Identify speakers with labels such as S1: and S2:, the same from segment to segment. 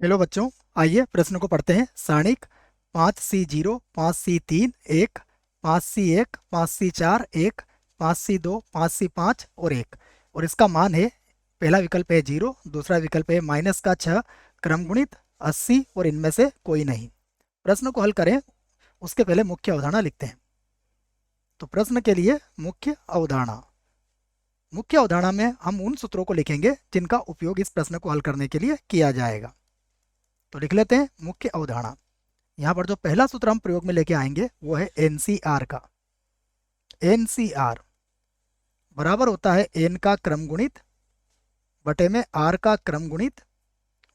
S1: Hello बच्चों, आइए प्रश्न को पढ़ते हैं। सारणिक 5C0 5C3 1 5C1 5C4 1 5C2 5C5 और 1 और इसका मान है। पहला विकल्प है 0, दूसरा विकल्प है -6 क्रम गुणित 80 और इनमें से कोई नहीं। प्रश्न को हल करें उसके पहले मुख्य अवधारणा लिखते हैं। तो प्रश्न के लिए मुख्य अवधारणा में हम उन सूत्रों को लिखेंगे जिनका उपयोग इस प्रश्न को हल करने के लिए किया जाएगा। तो लिख लेते हैं मुख्य अवधारणा। यहाँ पर जो पहला सूत्र हम प्रयोग में लेके आएंगे वो है एनसीआर का। एनसीआर बराबर होता है एन का क्रम गुणित बटे में आर का क्रम गुणित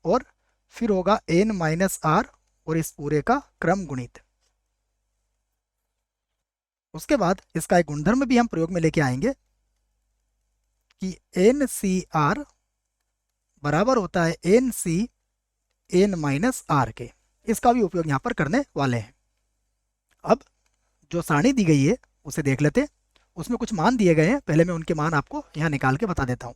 S1: और फिर होगा एन माइनस आर और इस पूरे का क्रम गुणित। उसके बाद इसका एक गुणधर्म भी हम प्रयोग में लेके आएंगे कि एन सी आर बराबर होता है N C N minus R के। इसका भी उपयोग यहाँ पर करने वाले हैं। अब जो सारणी दी गई है उसे देख लेते हैं। उसमें कुछ मान दिए गए हैं, पहले मैं उनके मान आपको यहाँ निकाल के बता देता हूँ।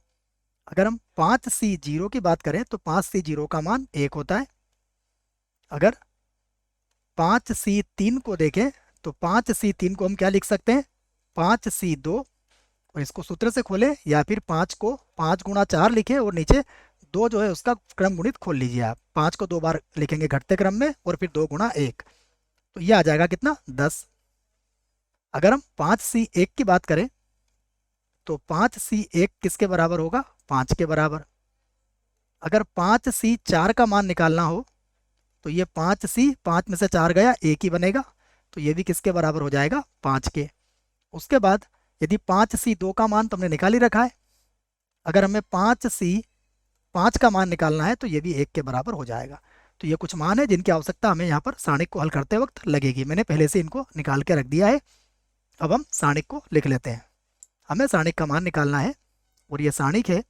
S1: अगर हम 5C0 की बात करें तो 5C0 का मान 1 होता है। अगर 5C3 को देखें तो 5C3 को हम क्या लिख सकते हैं, 5C2 और इसको सूत्र से खोलें या फिर 5 को 5 गुणा 4 लिखें और नीचे 2 जो है उसका क्रम गुणित खोल लीजिए। आप 5 को 2 बार लिखेंगे घटते क्रम में और फिर 2 गुणा 1, तो ये आ जाएगा कितना, 10। अगर हम 5C1 की बात करें तो 5C1 किसके बराबर होगा, 5 के बराबर। अगर 5C4 का मान निकालना हो तो ये 5C 5 में से 4 गया 1 ही बनेगा, तो ये भी किसके बराबर हो जाएगा, 5 के। उसके बाद यदि 5C2 का मान तो हमने निकाल ही रखा है। अगर हमें 5C5 का मान निकालना है तो ये भी 1 के बराबर हो जाएगा। तो ये कुछ मान है जिनकी आवश्यकता हमें यहाँ पर सारणिक को हल करते वक्त लगेगी। मैंने पहले से इनको निकाल के रख दिया है। अब हम सारणिक को लिख लेते हैं। हमें सारणिक का मान निकालना है और ये सारणिक है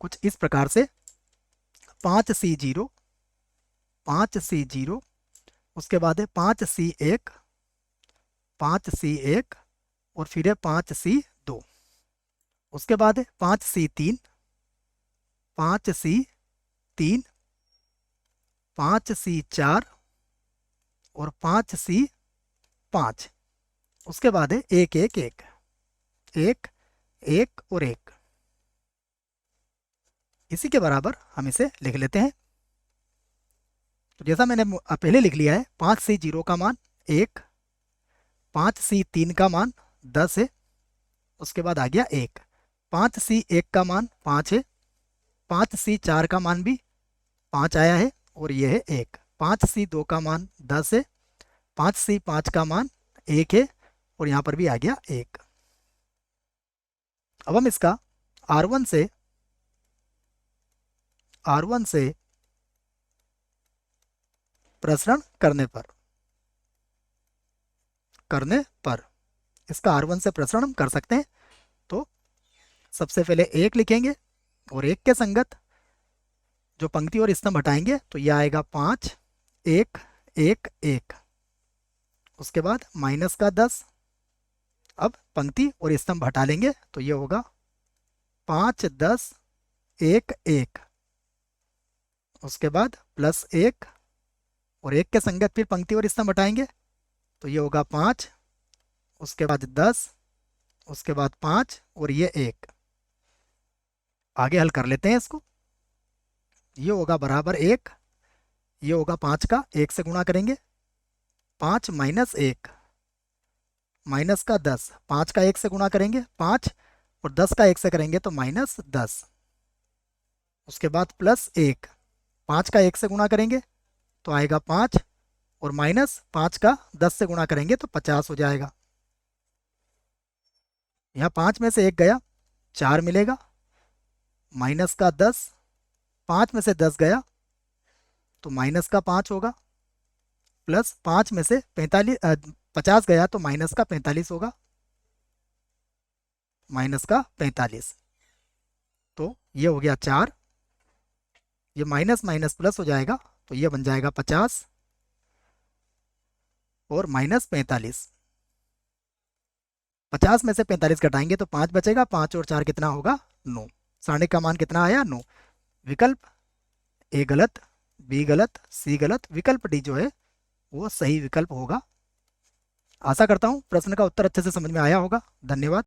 S1: कुछ इस प्रकार से 5C0 5C0, उसके बाद है 5C1 5C1 और फिर है 5C2, उसके बाद है 5C3 5C3 5C4 और 5C5, उसके बाद है 1 1 1 1 1 और 1। इसी के बराबर हम इसे लिख लेते हैं। तो जैसा मैंने पहले लिख लिया है, 5C0 का मान 1, 5C3 का मान 10 है, उसके बाद आ गया 1, 5C1 का मान 5 है, 5C4 का मान भी 5 आया है और ये है 1, 5C2 का मान 10 है, 5C5 का मान 1 है और यहाँ पर भी आ गया 1। अब हम इसका R1 से प्रसरण करने पर इसका R1 से प्रसरण हम कर सकते हैं। तो सबसे पहले 1 लिखेंगे और 1 के संगत जो पंक्ति और स्तंभ हटाएंगे तो यह आएगा 5 1 1 1, उसके बाद माइनस का 10। अब पंक्ति और स्तंभ हटा लेंगे तो ये होगा 5 10 1 1, उसके बाद प्लस 1 और 1 के संगत फिर पंक्ति और स्तंभ हटाएंगे तो ये होगा 5, उसके बाद 10, उसके बाद 5 और ये 1। आगे हल कर लेते हैं इसको। ये होगा बराबर 1, ये होगा 5 का 1 से गुणा करेंगे, 5 माइनस 1 माइनस का 10, 5 का 1 से गुणा करेंगे 5 और 10 का 1 से करेंगे तो माइनस 10, उसके बाद प्लस 1, 5 का 1 से गुणा करेंगे तो आएगा 5 और माइनस 5 का 10 से गुणा करेंगे तो 50 हो जाएगा। यहाँ 5 में से 1 गया 4 मिलेगा, माइनस का 10, 5 में से 10 गया तो माइनस का 5 होगा, प्लस 5 में से 50 गया तो माइनस का 45 होगा, माइनस का 45। तो ये हो गया 4, ये माइनस माइनस प्लस हो जाएगा तो ये बन जाएगा 50 और माइनस 45। 50 में से 45 घटाएंगे तो 5 बचेगा, 5 और 4 कितना होगा, 9। सारणिक का मान कितना आया, 9। विकल्प ए गलत, बी गलत, सी गलत, विकल्प डी जो है वो सही विकल्प होगा। आशा करता हूँ प्रश्न का उत्तर अच्छे से समझ में आया होगा। धन्यवाद।